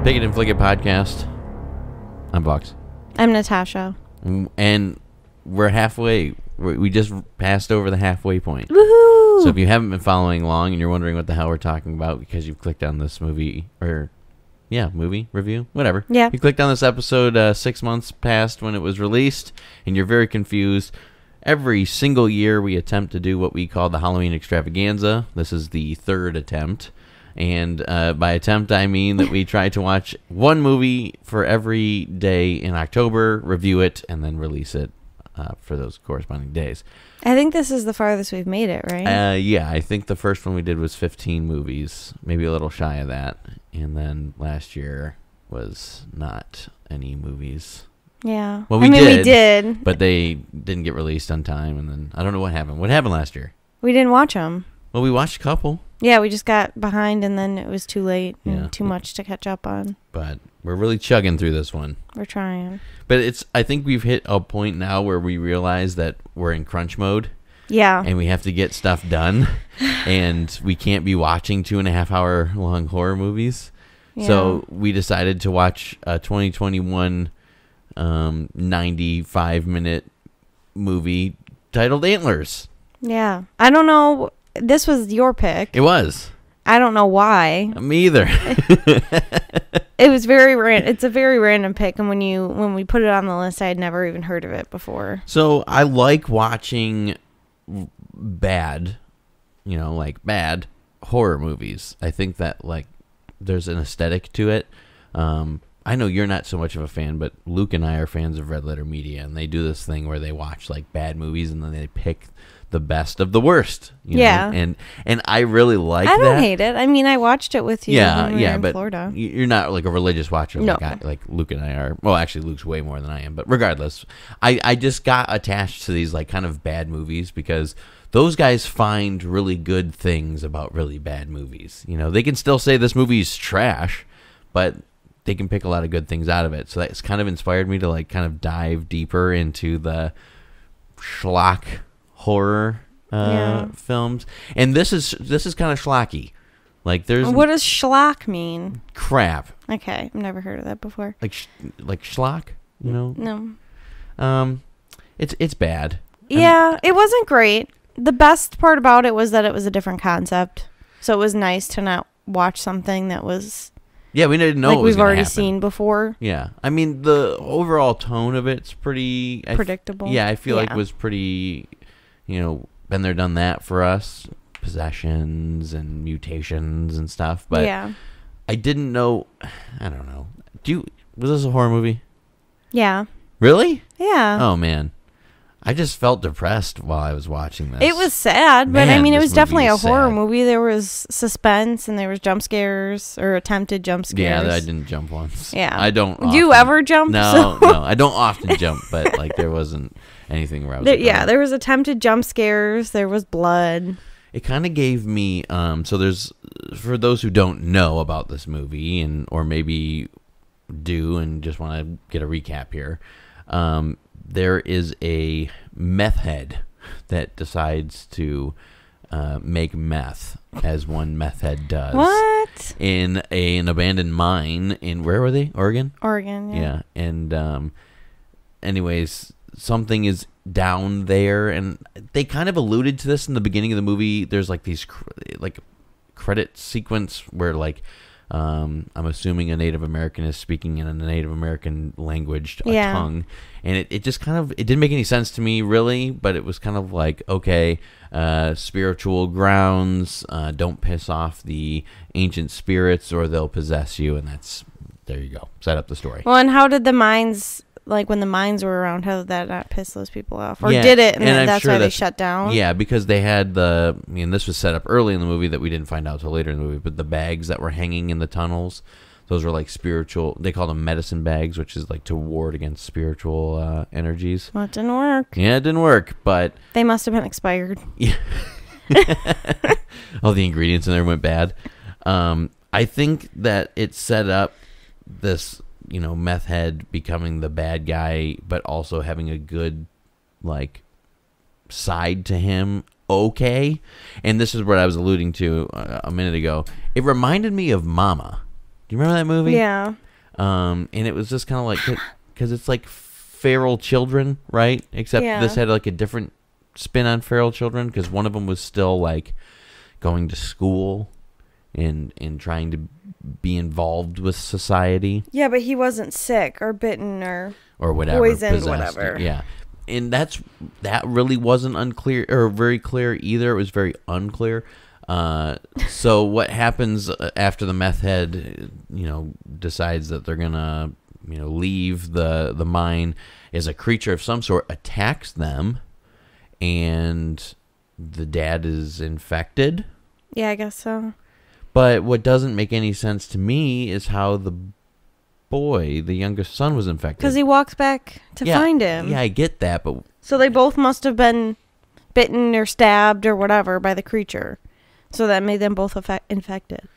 Pick It and Flick It podcast. I'm Vaux. I'm Natasha. And we're halfway. We just passed over the halfway point. Woohoo! So if you haven't been following along and you're wondering what the hell we're talking about because you've clicked on this movie review, whatever. Yeah. You clicked on this episode 6 months past when it was released and you're very confused. Every single year we attempt to do what we call the Halloween extravaganza. This is the third attempt. And by attempt, I mean that we try to watch one movie for every day in October, review it, and then release it for those corresponding days. I think this is the farthest we've made it, right? Yeah, I think the first one we did was 15 movies, maybe a little shy of that. And then last year was not any movies. Yeah. Well, we did. But they didn't get released on time, and then I don't know what happened. What happened last year? We didn't watch them. Well, we watched a couple. Yeah, we just got behind, and then it was too late and too much to catch up on. But we're really chugging through this one. We're trying. But I think we've hit a point now where we realize that we're in crunch mode. Yeah. And we have to get stuff done. And we can't be watching 2.5 hour long horror movies. Yeah. So we decided to watch a 2021 95-minute movie titled Antlers. Yeah. I don't know. This was your pick. It was. I don't know why. Me either. It was very random. It's a very random pick, and when we put it on the list, I had never even heard of it before. So I like watching bad horror movies. I think that there's an aesthetic to it. I know you're not so much of a fan, but Luke and I are fans of Red Letter Media, and they do this thing where they watch bad movies and then they pick the best of the worst. You know? And I really like that. I don't hate it. I mean, I watched it with you when we were in but Florida. You're not like a religious watcher no. like Luke and I are. Well, actually, Luke's way more than I am. But regardless, I just got attached to these kind of bad movies because those guys find really good things about really bad movies. You know, they can still say this movie's trash, but they can pick a lot of good things out of it. So that's kind of inspired me to kind of dive deeper into the schlock horror films. And this is kind of schlocky. What does schlock mean? Crap. Okay, I've never heard of that before. Like schlock, you know? No. It's bad. Yeah, it wasn't great. The best part about it was that it was a different concept. So it was nice to not watch something that was we didn't know it was we've already happen. seen before. Yeah. I mean, the overall tone of it's pretty predictable. I feel like it was pretty, been there, done that for us. Possessions and mutations and stuff. But I didn't know. I don't know. Was this a horror movie? Yeah. Really? Yeah. Oh, man. I just felt depressed while I was watching this. It was sad, but Man, it was definitely a horror sad. movie. There was suspense and there was jump scares or attempted jump scares. Yeah, I didn't jump once. Yeah. I don't. Do you ever jump? No, I don't often jump, but there wasn't anything where I was. There was attempted jump scares. There was blood. It kind of gave me so there's, for those who don't know about this movie or maybe do and just want to get a recap here, there is a meth head that decides to make meth, as one meth head does. What? In an abandoned mine in, where were they? Oregon? Oregon, yeah. Yeah, and anyways, something is down there, and they kind of alluded to this in the beginning of the movie. There's these credit sequence where I'm assuming a Native American is speaking in a Native American language, tongue, and it just kind of, it didn't make any sense to me really, but it was kind of okay, spiritual grounds, don't piss off the ancient spirits or they'll possess you, and there you go, set up the story. Well, and how did the mines, when the mines were around, how did that not piss those people off? Or did it, and then that's why they shut down? Yeah, this was set up early in the movie that we didn't find out till later in the movie, but the bags that were hanging in the tunnels, those were spiritual, they call them medicine bags, which is to ward against spiritual energies. Well, it didn't work. Yeah, it didn't work, but they must have been expired. Yeah. All the ingredients in there went bad. I think that it set up this, meth head becoming the bad guy, but also having a good, side to him. Okay. And this is what I was alluding to a minute ago. It reminded me of Mama. Do you remember that movie? Yeah. And it was just kind of like, because it's like feral children, right? Except this had like a different spin on feral children, because one of them was still like going to school and trying to be involved with society. Yeah, but he wasn't sick or bitten or whatever, poisoned, whatever. Yeah. And that really wasn't unclear or very clear either. It was very unclear. So what happens after the meth head, decides that they're gonna, leave the mine, is a creature of some sort attacks them, and the dad is infected. Yeah, I guess so. But what doesn't make any sense to me is how the boy, the youngest son, was infected. Because he walks back to find him. Yeah, I get that, but so they both must have been bitten or stabbed or whatever by the creature. So that made them both infected.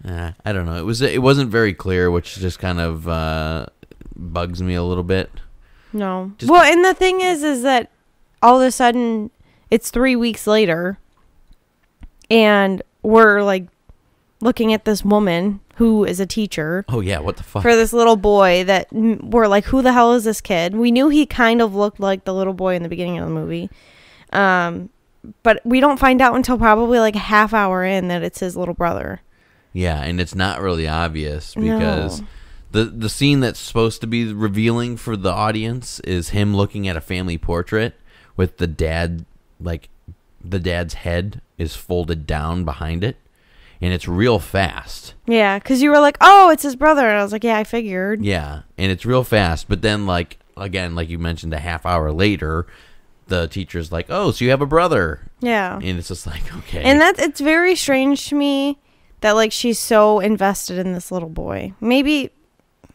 I don't know. It wasn't very clear, which just kind of bugs me a little bit. No. Well, and the thing is that all of a sudden it's 3 weeks later, and we're like looking at this woman who is a teacher. Oh yeah, what the fuck? For this little boy that we're like, who the hell is this kid? We knew he kind of looked like the little boy in the beginning of the movie. But we don't find out until probably like a half hour in that it's his little brother. Yeah, and it's not really obvious because the scene that's supposed to be revealing for the audience is him looking at a family portrait with the dad, like the dad's head is folded down behind it, and it's real fast. Yeah, because you were like, oh, it's his brother, and I was like, yeah, I figured. Yeah, and it's real fast, but then like, again, like you mentioned, a half hour later, the teacher's like, oh, so you have a brother. Yeah. And it's just like, okay. And it's very strange to me that like she's so invested in this little boy. Maybe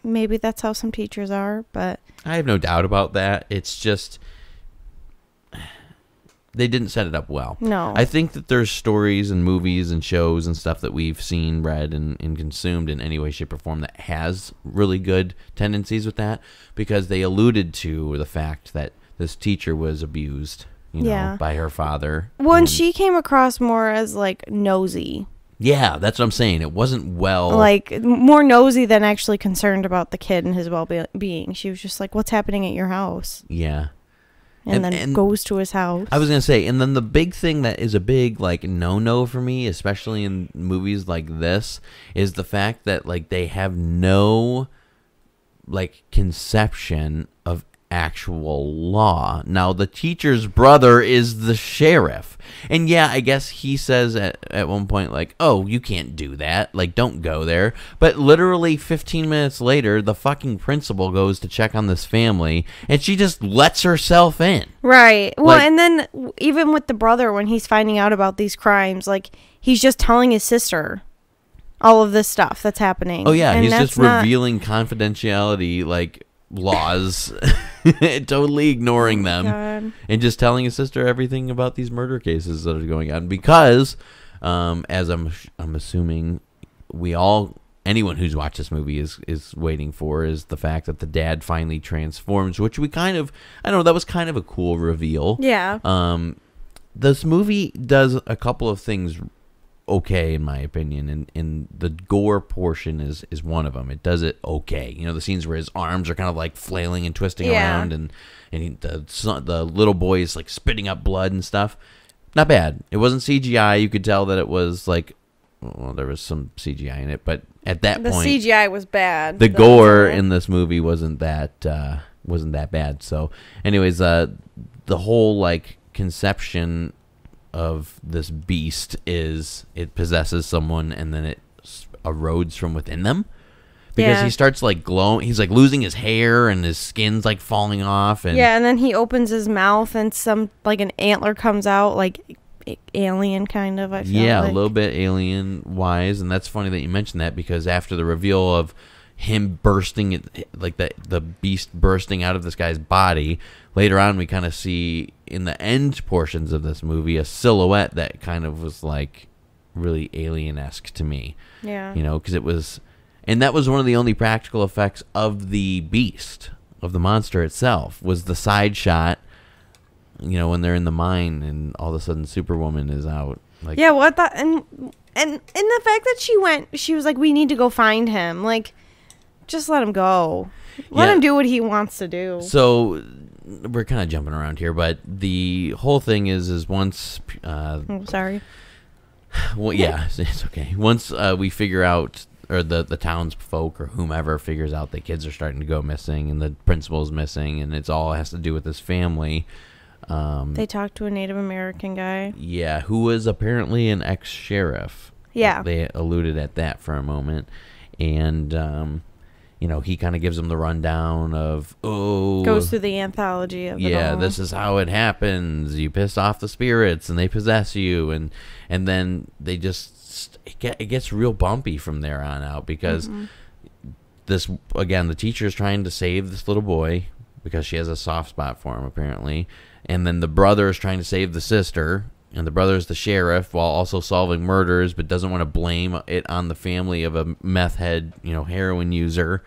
that's how some teachers are, but I have no doubt about that. It's just they didn't set it up well. No. I think that there's stories and movies and shows and stuff that we've seen, read, and consumed in any way, shape, or form that has really good tendencies with that, because they alluded to the fact that this teacher was abused, by her father. Well, and she came across more as like nosy. Yeah, that's what I'm saying. It wasn't like more nosy than actually concerned about the kid and his well-being. She was just like, what's happening at your house? Yeah. And then goes to his house. I was going to say, and then the big thing that is a big like no-no for me, especially in movies like this, is the fact that like they have no like conception of actual law. Now, the teacher's brother is the sheriff, and yeah, I guess he says at one point like, oh, you can't do that, like don't go there, but literally 15 minutes later the fucking principal goes to check on this family and she just lets herself in. Right. Well, and then even with the brother, when he's finding out about these crimes, like he's just telling his sister all of this stuff that's happening. Oh yeah, and he's just revealing confidentiality like laws, totally ignoring them, and just telling his sister everything about these murder cases that are going on, because as I'm assuming anyone who's watched this movie is waiting for, is the fact that the dad finally transforms, which that was kind of a cool reveal. Yeah. This movie does a couple of things okay, in my opinion, and the gore portion is one of them. It does it okay. The scenes where his arms are kind of like flailing and twisting around, and the little boy is like spitting up blood and stuff. Not bad. It wasn't CGI. You could tell that it was like, well, there was some CGI in it, but at that point, the CGI was bad. The gore in this movie wasn't that bad. So, anyways, the whole like conception of this beast is it possesses someone and then it erodes from within them, because he starts like glowing. He's like losing his hair and his skin's like falling off, and then he opens his mouth and some like an antler comes out, like alien kind of. I feel like. A little bit alien wise, and that's funny that you mentioned that, because after the reveal of him bursting, like the beast bursting out of this guy's body, later on we kind of see in the end portions of this movie a silhouette that kind of was like really alien-esque to me. Yeah. Because it was, and that was one of the only practical effects of the beast, of the monster itself, was the side shot when they're in the mine and all of a sudden Superwoman is out. Like, yeah, what the and the fact that she was like, we need to go find him. Like, just let him go. Let him do what he wants to do. So we're kind of jumping around here, but the whole thing is once. Sorry. Well, yeah, it's okay. Once we figure out, or the townsfolk or whomever figures out that kids are starting to go missing and the principal's missing, and it's all has to do with this family. They talked to a Native American guy. Yeah, who was apparently an ex-sheriff. Yeah. They alluded at that for a moment. And, he kind of gives them the rundown of, goes through the anthology of it all. This is how it happens. You piss off the spirits and they possess you. And then they just, it gets real bumpy from there on out because the teacher is trying to save this little boy because she has a soft spot for him, apparently. And then the brother is trying to save the sister, and the brother is the sheriff while also solving murders, but doesn't want to blame it on the family of a meth head, heroin user.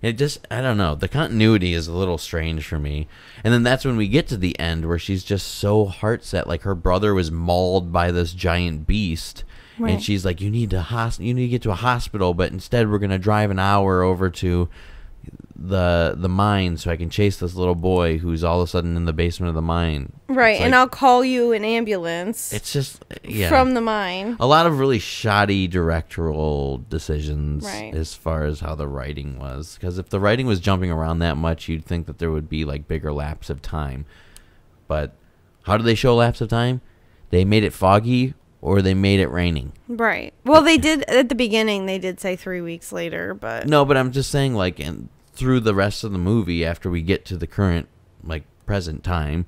It just, I don't know. The continuity is a little strange for me. And then that's when we get to the end where she's just so heart-set, like her brother was mauled by this giant beast. Right. And she's like, you need to get to a hospital, but instead we're going to drive an hour over to the mine so I can chase this little boy who's all of a sudden in the basement of the mine. Right, and I'll call you an ambulance. It's just from the mine. A lot of really shoddy directorial decisions as far as how the writing was. Because if the writing was jumping around that much, you'd think that there would be like bigger lapse of time. But how do they show lapse of time? They made it foggy or they made it raining. Right. Well, they did at the beginning. They did say 3 weeks later, but no. But I'm just saying, like, through the rest of the movie, after we get to the current, like, present time,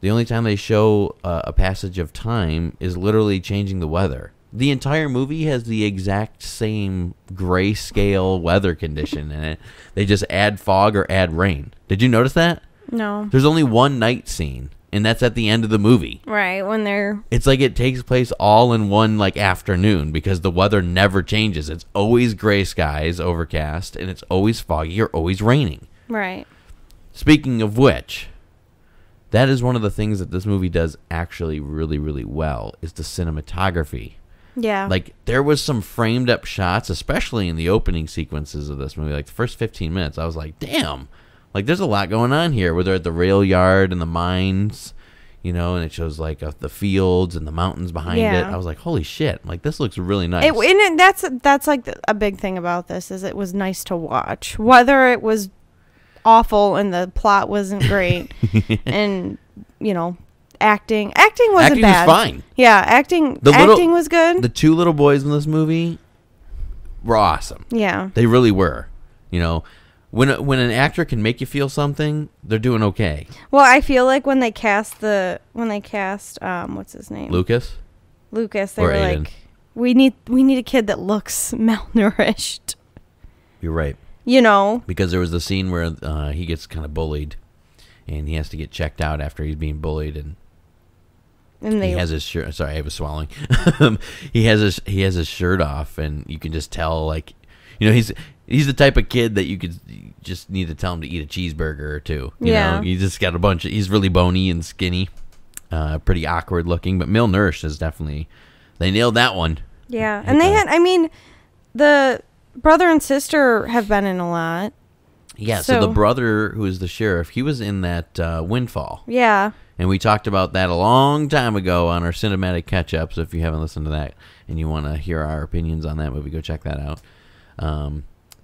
the only time they show a passage of time is literally changing the weather. The entire movie has the exact same grayscale weather condition in it. They just add fog or add rain. Did you notice that? No. There's only one night scene. And that's at the end of the movie. Right, when they're... It's like it takes place all in one, like, afternoon because the weather never changes. It's always gray skies, overcast, and it's always foggy or always raining. Right. Speaking of which, that is one of the things that this movie does actually really, really well, is the cinematography. Yeah. Like, there was some framed up shots, especially in the opening sequences of this movie. Like, the first 15 minutes, I was like, damn. Like, there's a lot going on here where they're at the rail yard and the mines, and it shows, like, the fields and the mountains behind it. I was like, holy shit. Like, this looks really nice. That's like, a big thing about this is it was nice to watch. Whether it was awful and the plot wasn't great and, acting wasn't bad. Acting was fine. Yeah, acting was good. The two little boys in this movie were awesome. Yeah. They really were, When an actor can make you feel something, they're doing okay. Well, I feel like when they cast what's his name? Lucas, they were Aiden. Like, we need a kid that looks malnourished. You're right. Because there was the scene where he gets kind of bullied, and he has to get checked out after he's being bullied, and he has his shirt. Sorry, I was swallowing. he has his shirt off, and you can just tell, like, he's the type of kid that you just need to tell him to eat a cheeseburger or two. You know, he just got he's really bony and skinny, pretty awkward looking, but malnourished is definitely, they nailed that one. Yeah. And the brother and sister have been in a lot. Yeah. So the brother who is the sheriff, he was in that Windfall. Yeah. And we talked about that a long time ago on our cinematic catch up. So if you haven't listened to that and you want to hear our opinions on that movie, go check that out.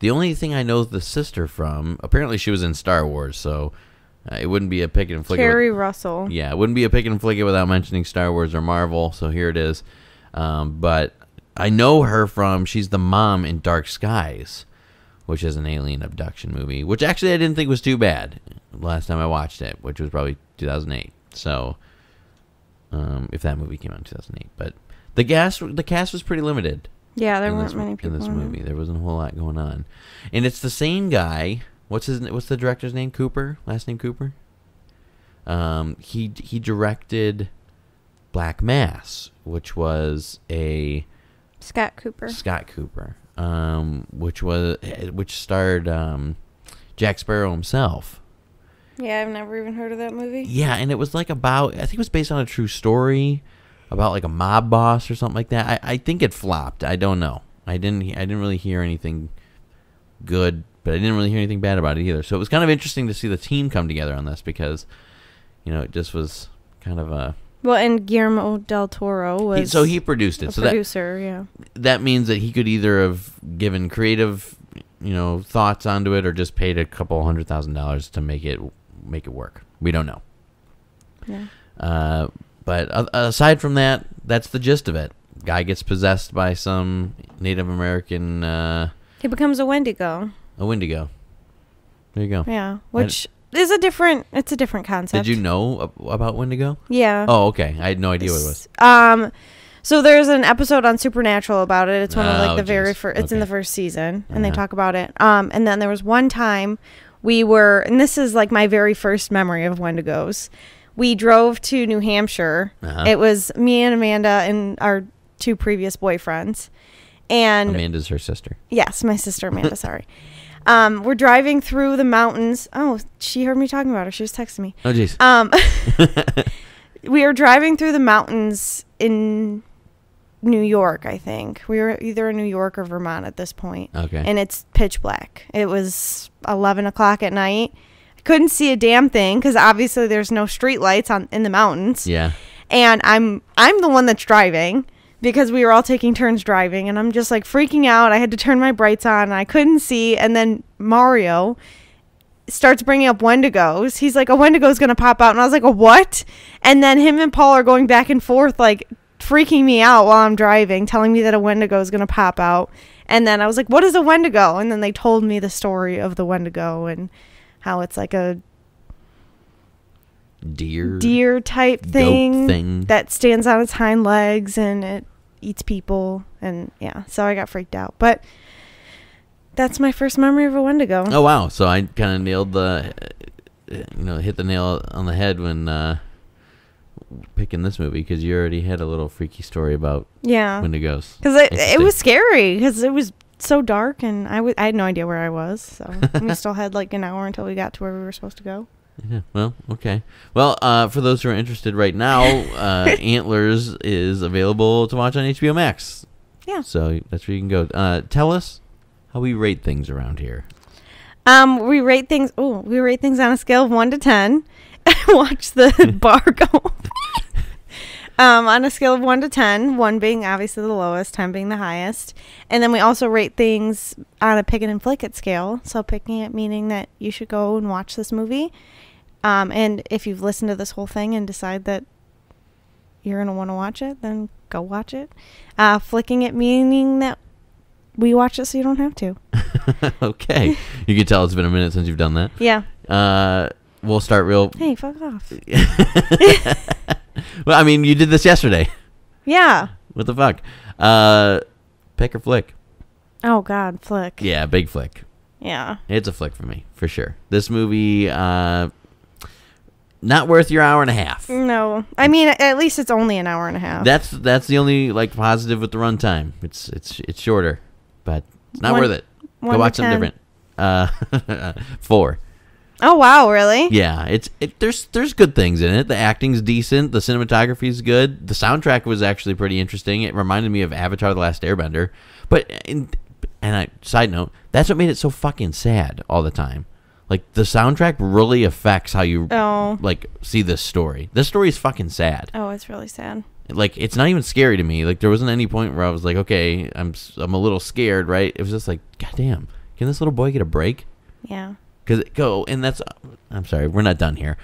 The only thing I know the sister from, apparently she was in Star Wars, so it wouldn't be a pick and flick. Carrie Russell. Yeah, it wouldn't be a pick and flick without mentioning Star Wars or Marvel, so here it is. But I know her from, she's the mom in Dark Skies, which is an alien abduction movie, which actually I didn't think was too bad last time I watched it, which was probably 2008. So, if that movie came out in 2008. But the cast was pretty limited. Yeah, there weren't many people in this movie. There wasn't a whole lot going on, and it's the same guy. What's the director's name? Cooper. Last name Cooper. He directed Black Mass, which was a Scott Cooper. Which starred Jack Sparrow himself, Yeah, I've never even heard of that movie. Yeah, and it was like about, I think it was based on a true story about like a mob boss or something like that. I think it flopped. I don't know. I didn't really hear anything good, but I didn't really hear anything bad about it either. So it was kind of interesting to see the team come together on this because, it just was kind of a... Well, and Guillermo del Toro was... he produced it. A producer, yeah. That means that he could either have given creative, thoughts onto it or just paid a couple $100,000 to make it work. We don't know. Yeah. But aside from that, that's the gist of it. Guy gets possessed by some Native American... he becomes a Wendigo. A Wendigo. There you go. Yeah, which is a different concept. Did you know about Wendigo? Yeah. Oh, okay. I had no idea what it was. So there's an episode on Supernatural about it. It's one of the very first. It's in the first season, and they talk about it. And then there was one time and this is like my very first memory of Wendigos. We drove to New Hampshire. It was me and Amanda and our 2 previous boyfriends. And Amanda's her sister. Yes, my sister Amanda, sorry. We're driving through the mountains. Oh, she heard me talking about her. She was texting me. Oh, jeez. We were driving through the mountains in New York, I think. We were either in New York or Vermont at this point. Okay. And it's pitch black. It was 11 o'clock at night. I couldn't see a damn thing because obviously there's no street lights in the mountains. Yeah. And I'm the one that's driving because we were all taking turns driving, and I'm just like freaking out. I had to turn my brights on, and I couldn't see. And then Mario starts bringing up Wendigos. He's like, a Wendigo's going to pop out. And I was like, a what? And then him and Paul are going back and forth, like freaking me out while I'm driving, telling me that a Wendigo is going to pop out. And then I was like, what is a Wendigo? And then they told me the story of the Wendigo and how it's like a deer type thing that stands on its hind legs and it eats people. And yeah, so I got freaked out. But that's my first memory of a Wendigo. Oh, wow. So I kind of nailed hit the nail on the head when picking this movie because you already had a little freaky story about Wendigos. Because it was scary because it was so dark and I had no idea where I was. So we still had like an hour until we got to where we were supposed to go. Yeah, well, okay. Well, for those who are interested right now, Antlers is available to watch on HBO Max. Yeah. So that's where you can go. Tell us how we rate things around here. We rate things on a scale of 1 to 10. Watch the bar go. On a scale of 1 to 10, 1 being obviously the lowest, 10 being the highest. And then we also rate things on a pick it and flick it scale. So picking it meaning that you should go and watch this movie. And if you've listened to this whole thing and decide that you're going to want to watch it, then go watch it. Flicking it meaning that we watch it so you don't have to. Okay. You can tell it's been a minute since you've done that. Yeah. We'll start real... Hey, fuck off. Well, I mean, you did this yesterday. Yeah. What the fuck? Pick or flick? Oh, God, flick. Yeah, big flick. Yeah. It's a flick for me, for sure. This movie, not worth your hour and a half. No. I mean, at least it's only an hour and a half. That's the only, like, positive with the runtime. It's shorter, but it's not worth it. Go watch something different. 4. Oh, wow, really? Yeah, there's good things in it. The acting's decent. The cinematography's good. The soundtrack was actually pretty interesting. It reminded me of Avatar: The Last Airbender. Side note, that's what made it so fucking sad all the time. Like, the soundtrack really affects how you see this story. This story is fucking sad. Oh, it's really sad. Like, it's not even scary to me. Like, there wasn't any point where I was like, okay, I'm a little scared, right? It was just like, goddamn, can this little boy get a break? Yeah. I'm sorry, we're not done here.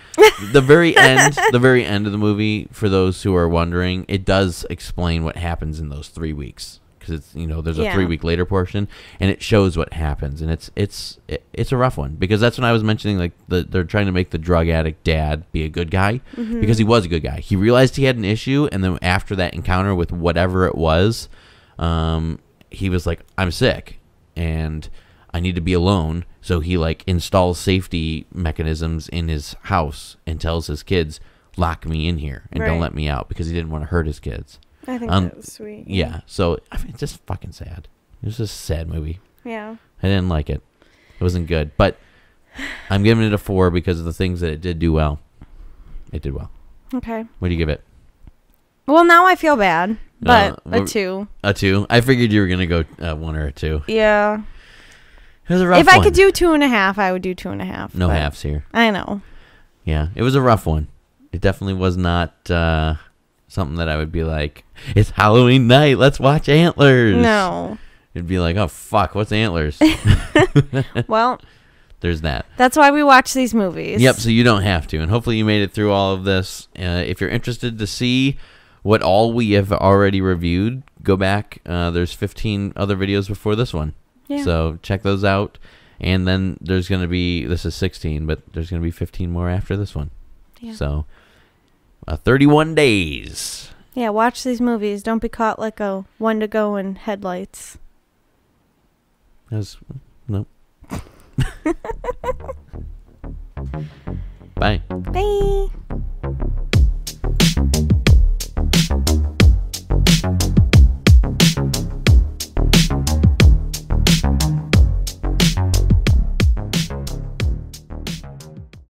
The very end of the movie, for those who are wondering, it does explain what happens in those 3 weeks. Because it's, there's a 3 week later portion, and it shows what happens, and it's a rough one, because that's when I was mentioning, like, they're trying to make the drug addict dad be a good guy, because he was a good guy. He realized he had an issue, and then after that encounter with whatever it was, he was like, I'm sick, and I need to be alone. So he, like, installs safety mechanisms in his house and tells his kids, lock me in here and don't let me out, because he didn't want to hurt his kids. I think that was sweet. Yeah. So, I mean, it's just fucking sad. It was just a sad movie. Yeah. I didn't like it. It wasn't good. But I'm giving it a 4 because of the things that it did do well. It did well. Okay. What do you give it? Well, now I feel bad, but a 2. A 2? I figured you were going to go 1 or a 2. Yeah. It was a rough one. If I could do 2.5, I would do 2.5. No halves here. I know. Yeah, it was a rough one. It definitely was not something that I would be like, it's Halloween night, let's watch Antlers. No. It'd be like, oh, fuck, what's Antlers? Well, there's that. That's why we watch these movies. Yep, so you don't have to. And hopefully you made it through all of this. If you're interested to see what all we have already reviewed, go back. There's 15 other videos before this one. Yeah. So check those out. And then there's going to be, this is 16, but there's going to be 15 more after this one. Yeah. So 31 days. Yeah, watch these movies. Don't be caught like a Wendigo in headlights. No. Bye. Bye.